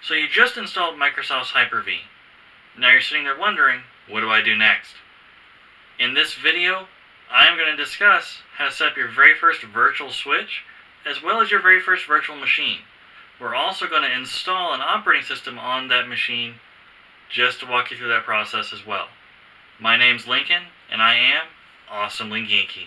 So you just installed Microsoft's Hyper-V. Now you're sitting there wondering, what do I do next? In this video, I am going to discuss how to set up your very first virtual switch, as well as your very first virtual machine. We're also going to install an operating system on that machine, just to walk you through that process as well. My name's Lincoln, and I am Awesomely Geeky.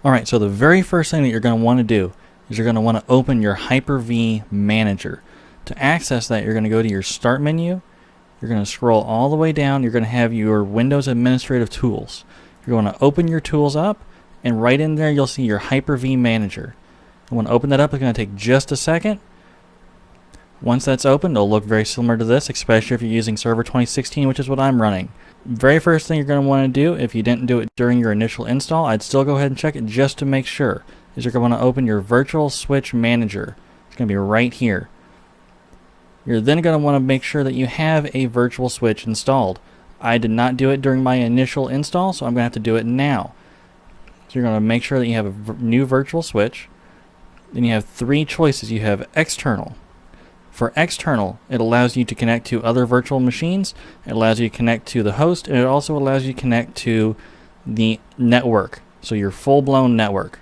Alright, so the very first thing that you're going to want to do is you're going to want to open your Hyper-V Manager. To access that, you're going to go to your Start menu. You're going to scroll all the way down. You're going to have your Windows Administrative Tools. You're going to open your tools up, and right in there you'll see your Hyper-V Manager. You want to open that up. It's going to take just a second. Once that's open, it'll look very similar to this, especially if you're using Server 2016, which is what I'm running. Very first thing you're going to want to do, if you didn't do it during your initial install, I'd still go ahead and check it just to make sure, is you're going to want to open your Virtual Switch Manager. It's going to be right here. You're then going to want to make sure that you have a virtual switch installed. I did not do it during my initial install, so I'm going to have to do it now. So you're going to make sure that you have a new virtual switch. Then you have three choices. You have external. For external, it allows you to connect to other virtual machines, it allows you to connect to the host, and it also allows you to connect to the network, so your full-blown network.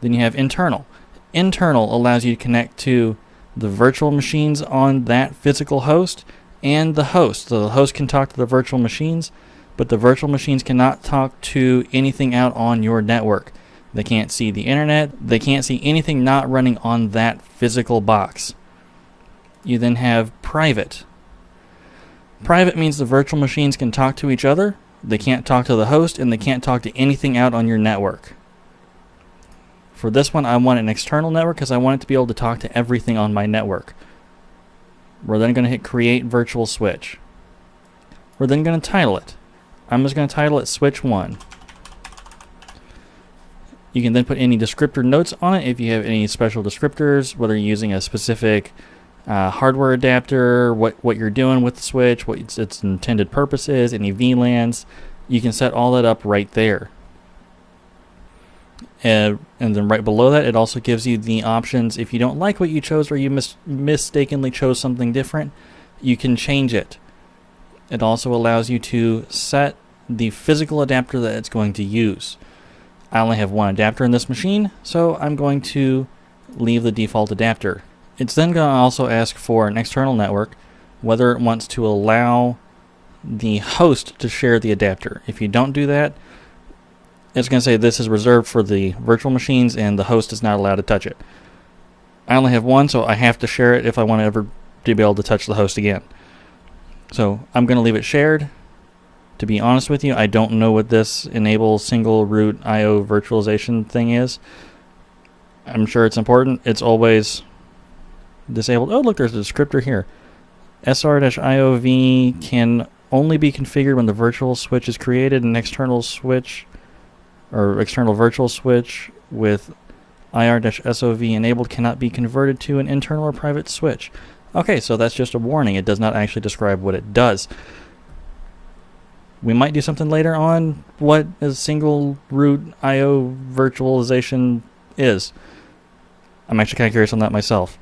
Then you have internal. Internal allows you to connect to the virtual machines on that physical host and the host. So the host can talk to the virtual machines, but the virtual machines cannot talk to anything out on your network. They can't see the internet, they can't see anything not running on that physical box. You then have private. Private means the virtual machines can talk to each other, they can't talk to the host, and they can't talk to anything out on your network. For this one, I want an external network because I want it to be able to talk to everything on my network. We're then going to hit Create Virtual Switch. We're then going to title it. I'm just going to title it Switch 1. You can then put any descriptor notes on it if you have any special descriptors, whether you're using a specific hardware adapter, what you're doing with the switch, what its intended purpose is, any VLANs. You can set all that up right there. And then right below that, it also gives you the options. If you don't like what you chose or you mistakenly chose something different, you can change it. It also allows you to set the physical adapter that it's going to use. I only have one adapter in this machine, so I'm going to leave the default adapter. It's then going to also ask for an external network, whether it wants to allow the host to share the adapter. If you don't do that, it's going to say this is reserved for the virtual machines and the host is not allowed to touch it. I only have one, so I have to share it if I want to ever to be able to touch the host again. So I'm going to leave it shared. To be honest with you, I don't know what this enable single root IO virtualization thing is. I'm sure it's important. It's always disabled. Oh, look, there's a descriptor here. SR-IOV can only be configured when the virtual switch is created. An external switch or external virtual switch with IR-SOV enabled cannot be converted to an internal or private switch. Okay, so that's just a warning. It does not actually describe what it does. We might do something later on what a single root IO virtualization is. I'm actually kind of curious on that myself.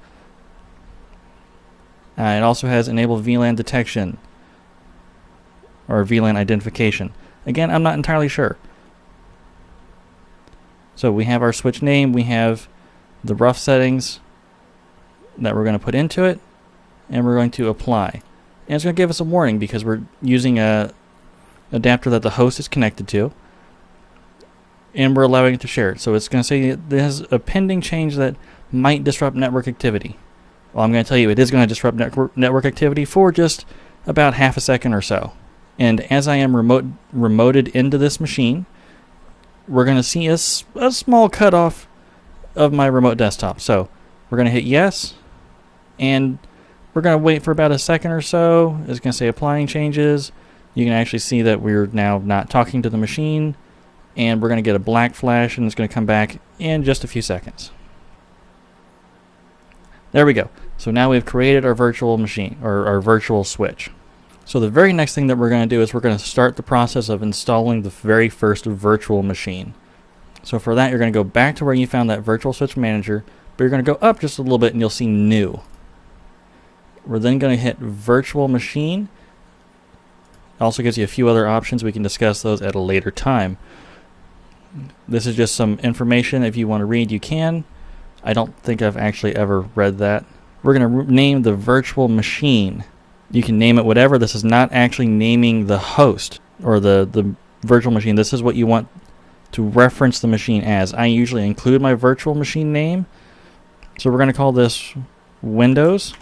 It also has enabled VLAN detection or VLAN identification. Again, I'm not entirely sure. So we have our switch name, we have the rough settings that we're going to put into it, and we're going to apply. And it's going to give us a warning because we're using a adapter that the host is connected to, and we're allowing it to share it. So it's going to say there's a pending change that might disrupt network activity. Well, I'm going to tell you it is going to disrupt network activity for just about half a second or so. And as I am remoted into this machine, we're going to see a small cutoff of my remote desktop. So we're going to hit yes, and we're going to wait for about a second or so. It's going to say applying changes. You can actually see that we're now not talking to the machine, and we're going to get a black flash, and it's going to come back in just a few seconds. There we go. So now we've created our virtual machine, or our virtual switch. So the very next thing that we're going to do is we're going to start the process of installing the very first virtual machine. So for that, you're going to go back to where you found that virtual switch manager, but you're going to go up just a little bit and you'll see new. We're then going to hit virtual machine. It also gives you a few other options. We can discuss those at a later time. This is just some information. If you want to read, you can. I don't think I've actually ever read that. We're going to name the virtual machine. You can name it whatever. This is not actually naming the host or the virtual machine. This is what you want to reference the machine as. I usually include my virtual machine name. So we're going to call this Windows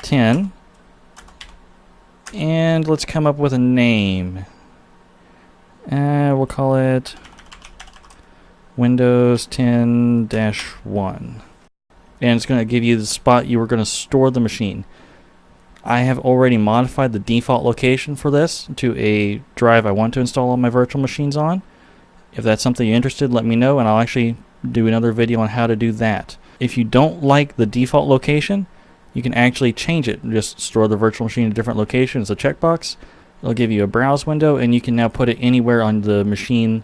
10. And let's come up with a name. We'll call it Windows 10-1. And it's going to give you the spot you were going to store the machine. I have already modified the default location for this to a drive I want to install all my virtual machines on. If that's something you're interested in, let me know, and I'll actually do another video on how to do that. If you don't like the default location, you can actually change it and just store the virtual machine in a different location. It's a checkbox. It'll give you a browse window, and you can now put it anywhere on the machine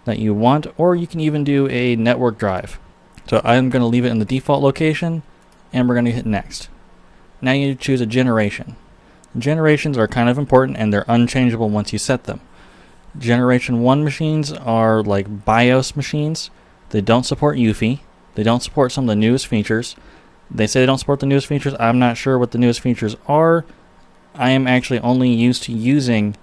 that you want, or you can even do a network drive. So I'm going to leave it in the default location, and we're going to hit next. Now you choose a generation. Generations are kind of important, and they're unchangeable once you set them. Generation 1 machines are like BIOS machines. They don't support UEFI. They don't support some of the newest features. They say they don't support the newest features. I'm not sure what the newest features are. I am actually only used to using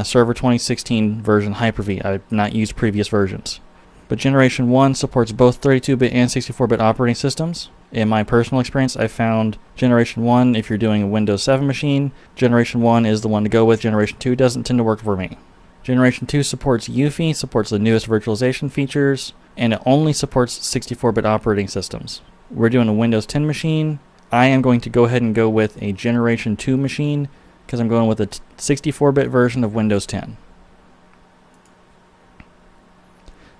Server 2016 version Hyper-V. I've not used previous versions. But Generation 1 supports both 32-bit and 64-bit operating systems. In my personal experience, I found Generation 1, if you're doing a Windows 7 machine, Generation 1 is the one to go with. Generation 2 doesn't tend to work for me. Generation 2 supports UEFI, supports the newest virtualization features, and it only supports 64-bit operating systems. We're doing a Windows 10 machine. I am going to go ahead and go with a Generation 2 machine because I'm going with a 64-bit version of Windows 10.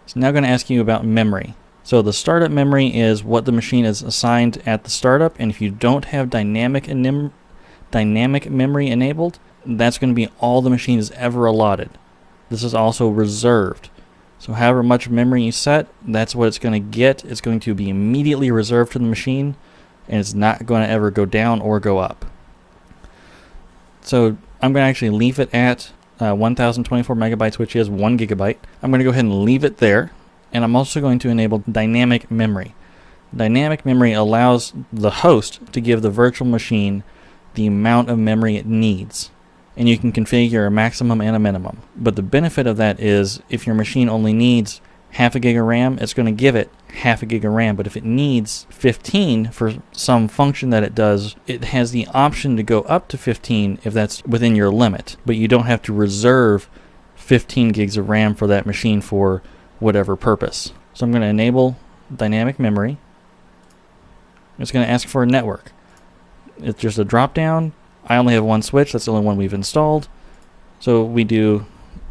It's now going to ask you about memory. So the startup memory is what the machine is assigned at the startup, and if you don't have dynamic memory enabled, that's going to be all the machine is ever allotted. This is also reserved. So however much memory you set, that's what it's going to get. It's going to be immediately reserved to the machine, and it's not going to ever go down or go up. So I'm going to actually leave it at 1024 megabytes, which is 1 gigabyte. I'm going to go ahead and leave it there, and I'm also going to enable dynamic memory. Dynamic memory allows the host to give the virtual machine the amount of memory it needs, and you can configure a maximum and a minimum. But the benefit of that is if your machine only needs half a gig of RAM, it's going to give it half a gig of RAM. But if it needs 15 for some function that it does, it has the option to go up to 15 if that's within your limit. But you don't have to reserve 15 gigs of RAM for that machine for whatever purpose. So I'm going to enable dynamic memory. It's going to ask for a network. It's just a drop down. I only have one switch. That's the only one we've installed. So we do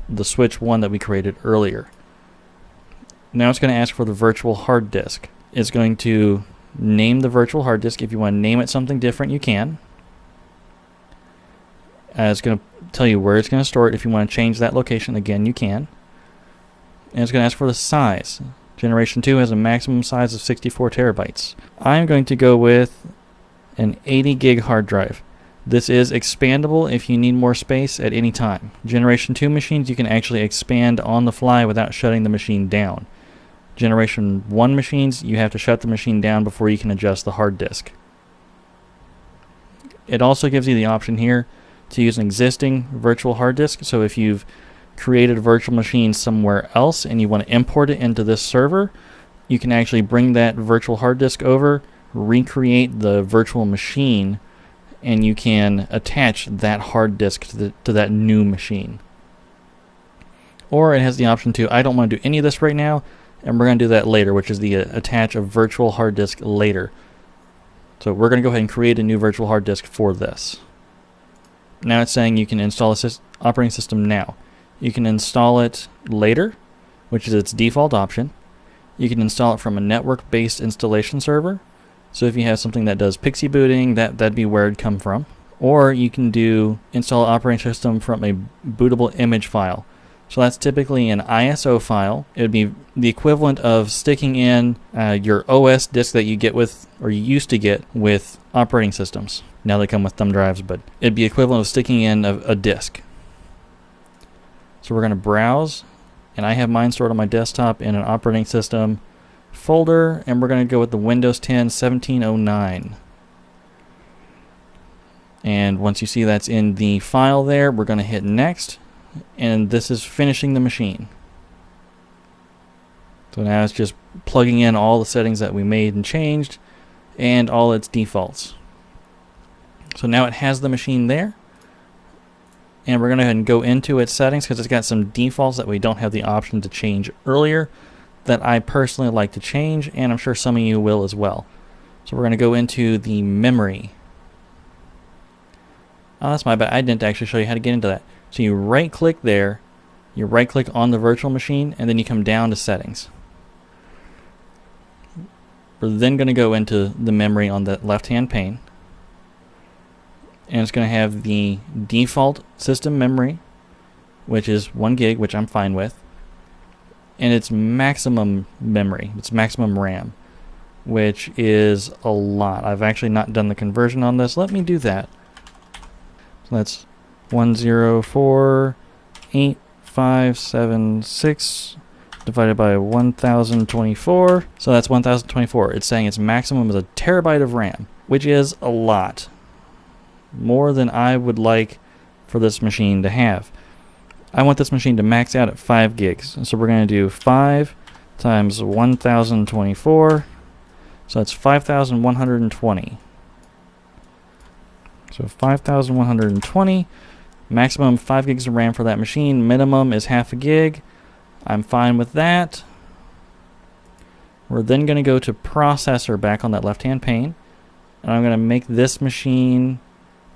the switch one that we created earlier. Now it's going to ask for the virtual hard disk. It's going to name the virtual hard disk. If you want to name it something different, you can. It's going to tell you where it's going to store it. If you want to change that location, again, you can. And it's going to ask for the size. Generation 2 has a maximum size of 64 terabytes. I'm going to go with an 80 gig hard drive. This is expandable if you need more space at any time. Generation 2 machines you can actually expand on the fly without shutting the machine down. Generation 1 machines, you have to shut the machine down before you can adjust the hard disk. It also gives you the option here to use an existing virtual hard disk. So if you've created a virtual machine somewhere else and you want to import it into this server, you can actually bring that virtual hard disk over, recreate the virtual machine, and you can attach that hard disk to that new machine. Or it has the option to, I don't want to do any of this right now, and we're going to do that later, which is the attach a virtual hard disk later. So we're going to go ahead and create a new virtual hard disk for this. Now it's saying you can install a operating system now. You can install it later, which is its default option. You can install it from a network-based installation server. So if you have something that does PXE booting, that'd be where it'd come from. Or you can install an operating system from a bootable image file. So that's typically an ISO file. It would be the equivalent of sticking in your OS disk that you get with, or you used to get with operating systems. Now they come with thumb drives, but it'd be equivalent of sticking in a disk. So we're going to browse, and I have mine stored on my desktop in an operating system folder, and we're going to go with the Windows 10 1709. And once you see that's in the file there, we're going to hit next. And this is finishing the machine. So now it's just plugging in all the settings that we made and changed and all its defaults. So now it has the machine there. And we're going to go ahead and go into its settings because it's got some defaults that we don't have the option to change earlier that I personally like to change, and I'm sure some of you will as well. So we're going to go into the memory. Oh, that's my bad. I didn't actually show you how to get into that. So you right click there, you right click on the virtual machine, and then you come down to settings. We're then going to go into the memory on the left hand pane, and it's going to have the default system memory, which is 1 gig, which I'm fine with, and its maximum memory, its maximum RAM, which is a lot. I've actually not done the conversion on this. Let me do that. So that's 1048576 divided by 1024. So that's 1024. It's saying its maximum is a terabyte of RAM, which is a lot. More than I would like for this machine to have. I want this machine to max out at 5 gigs. So we're going to do 5 times 1024. So that's 5120. So 5120. Maximum 5 gigs of RAM for that machine. Minimum is half a gig. I'm fine with that. We're then going to go to processor back on that left-hand pane. And I'm going to make this machine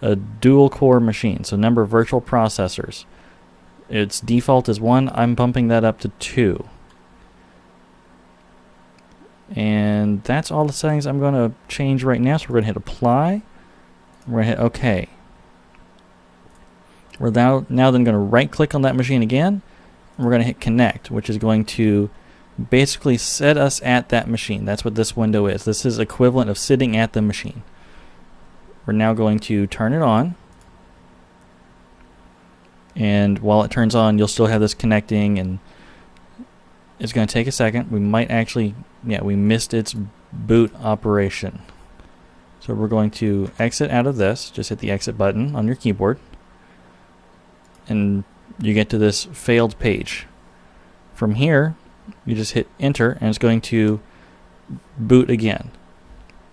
a dual core machine. So number of virtual processors. Its default is 1. I'm bumping that up to 2. And that's all the settings I'm going to change right now. So we're going to hit apply. We're going to hit OK. We're now then going to right click on that machine again. And we're going to hit connect, which is going to basically set us at that machine. That's what this window is. This is equivalent of sitting at the machine. We're now going to turn it on. And while it turns on, you'll still have this connecting, and it's going to take a second. We might actually, we missed its boot operation. So we're going to exit out of this. Just hit the exit button on your keyboard. And you get to this failed page. From here, you just hit enter, and it's going to boot again.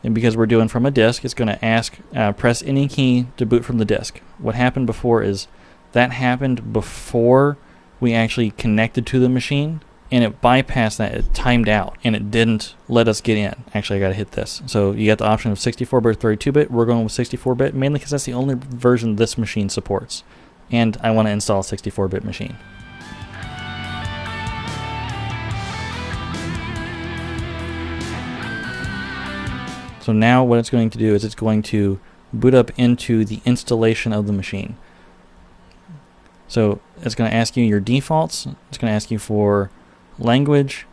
And because we're doing from a disk, it's going to ask, press any key to boot from the disk. What happened before is that happened before we actually connected to the machine, and it bypassed that. It timed out, and it didn't let us get in. Actually, I got to hit this. So you got the option of 64-bit or 32-bit. We're going with 64-bit, mainly because that's the only version this machine supports. And I want to install a 64-bit machine. So now what it's going to do is it's going to boot up into the installation of the machine. So it's going to ask you your defaults. It's going to ask you for language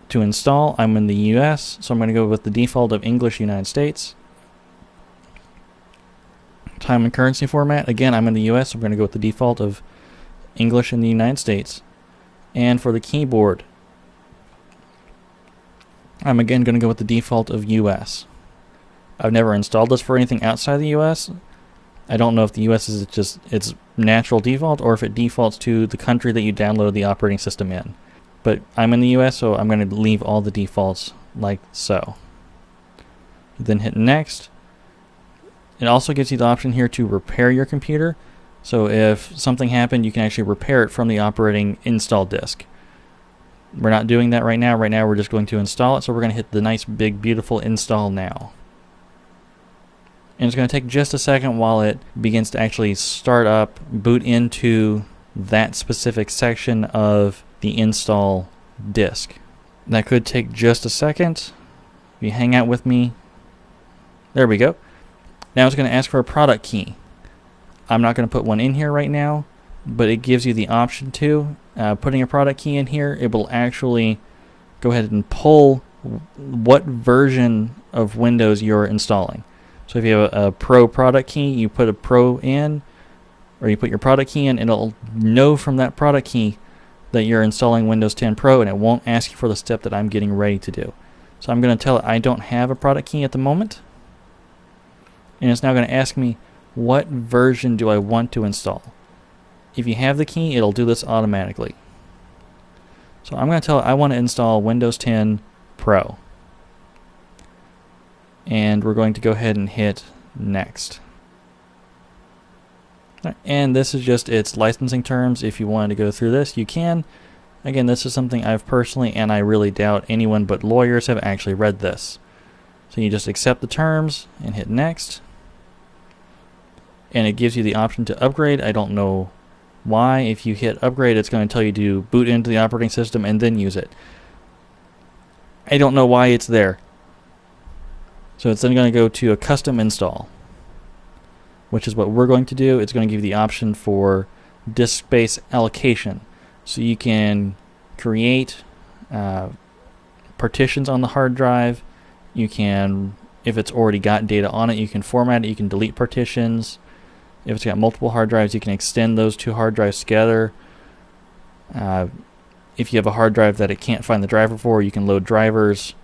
to install. I'm in the US, so I'm going to go with the default of English United States. Time and currency format. Again, I'm in the US, so I'm going to go with the default of English in the United States. And for the keyboard, I'm again going to go with the default of US. I've never installed this for anything outside the US. I don't know if the US is just its natural default or if it defaults to the country that you download the operating system in. But I'm in the US, so I'm going to leave all the defaults like so. Then hit next. It also gives you the option here to repair your computer. So if something happened, you can actually repair it from the operating install disk. We're not doing that right now. Right now we're just going to install it. So we're going to hit the nice big beautiful install now. And it's going to take just a second while it begins to actually start up, boot into that specific section of the install disk. That could take just a second. If you hang out with me. There we go. Now it's going to ask for a product key. I'm not going to put one in here right now. but it gives you the option to. Putting a product key in here, it will actually go ahead and pull what version of Windows you're installing. So if you have a Pro product key, you put a Pro in, or you put your product key in, and it'll know from that product key that you're installing Windows 10 Pro, and it won't ask you for the step that I'm getting ready to do. So I'm going to tell it I don't have a product key at the moment, and it's now going to ask me what version do I want to install. If you have the key, it'll do this automatically. So I'm going to tell it I want to install Windows 10 Pro. And we're going to go ahead and hit next. And this is just its licensing terms. If you wanted to go through this, you can. Again, this is something I've personally, and I really doubt anyone but lawyers have actually read this. So you just accept the terms and hit next. And it gives you the option to upgrade. I don't know why. If you hit upgrade, it's going to tell you to boot into the operating system and then use it. I don't know why it's there. So it's then going to go to a custom install, which is what we're going to do. It's going to give you the option for disk space allocation. So you can create partitions on the hard drive. You can, if it's already got data on it, you can format it. You can delete partitions. If it's got multiple hard drives, you can extend those two hard drives together. If you have a hard drive that it can't find the driver for, you can load drivers.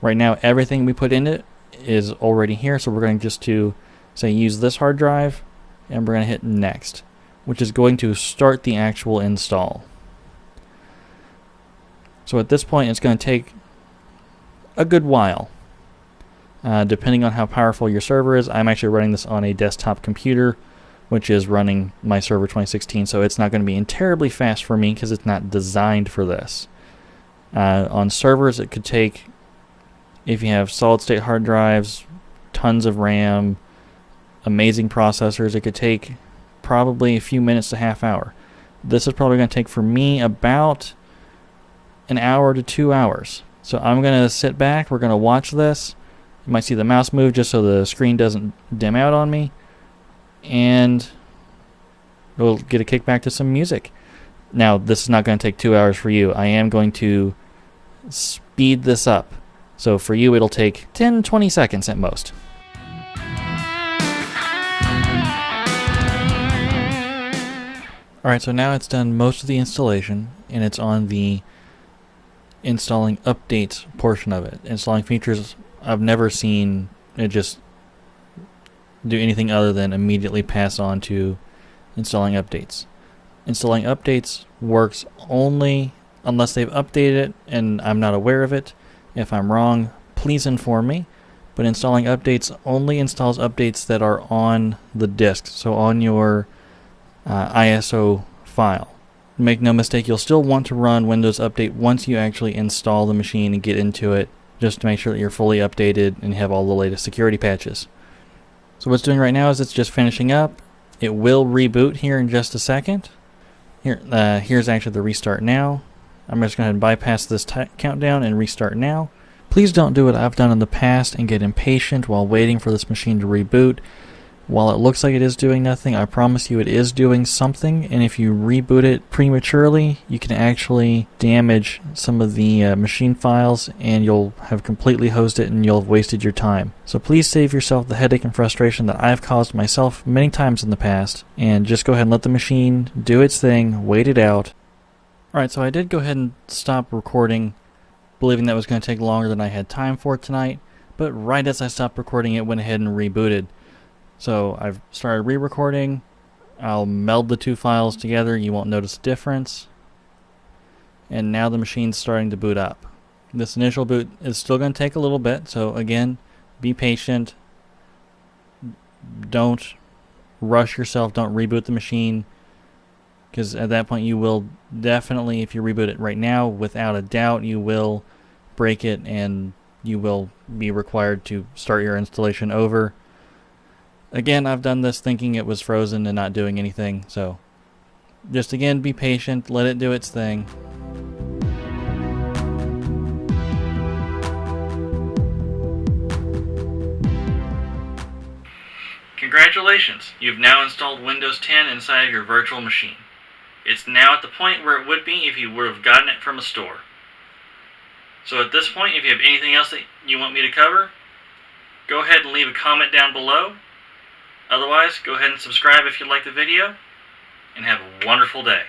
Right now, everything we put in it is already here, so we're going to just to say use this hard drive, and we're going to hit next, which is going to start the actual install. So at this point, it's going to take a good while. Depending on how powerful your server is. I'm actually running this on a desktop computer, which is running my server 2016, so it's not going to be terribly fast for me because it's not designed for this. On servers, it could take, if you have solid-state hard drives, tons of RAM, amazing processors, it could take probably a few minutes to half hour. This is probably going to take for me about an hour to 2 hours. So I'm going to sit back, we're going to watch this. You might see the mouse move just so the screen doesn't dim out on me. And we'll get a kickback to some music. Now, this is not going to take 2 hours for you. I am going to speed this up. So for you, it'll take 10-20 seconds at most. Alright, so now it's done most of the installation, and it's on the installing updates portion of it. Installing features, I've never seen it just do anything other than immediately pass on to installing updates. Installing updates works only unless they've updated it and I'm not aware of it. If I'm wrong, please inform me. But installing updates only installs updates that are on the disk, so on your ISO file. Make no mistake, you'll still want to run Windows Update once you actually install the machine and get into it, just to make sure that you're fully updated and have all the latest security patches. So what it's doing right now is it's just finishing up. It will reboot here in just a second. Here's actually the restart now. I'm just going to bypass this countdown and restart now. Please don't do what I've done in the past and get impatient while waiting for this machine to reboot. While it looks like it is doing nothing, I promise you it is doing something, and if you reboot it prematurely, you can actually damage some of the machine files, and you'll have completely hosed it and you'll have wasted your time. So please save yourself the headache and frustration that I've caused myself many times in the past, and just go ahead and let the machine do its thing, wait it out. Alright, so I did go ahead and stop recording, believing that was going to take longer than I had time for tonight, but right as I stopped recording, it went ahead and rebooted. So I've started re-recording. I'll meld the two files together. You won't notice a difference. And now the machine's starting to boot up. This initial boot is still going to take a little bit. So again, be patient. Don't rush yourself. Don't reboot the machine. Because at that point you will definitely, if you reboot it right now, without a doubt, you will break it and you will be required to start your installation over. Again, I've done this thinking it was frozen and not doing anything, so just again, be patient, let it do its thing. Congratulations, you've now installed Windows 10 inside of your virtual machine. It's now at the point where it would be if you would have gotten it from a store. So at this point, if you have anything else that you want me to cover, go ahead and leave a comment down below. Otherwise, go ahead and subscribe if you like the video, and have a wonderful day.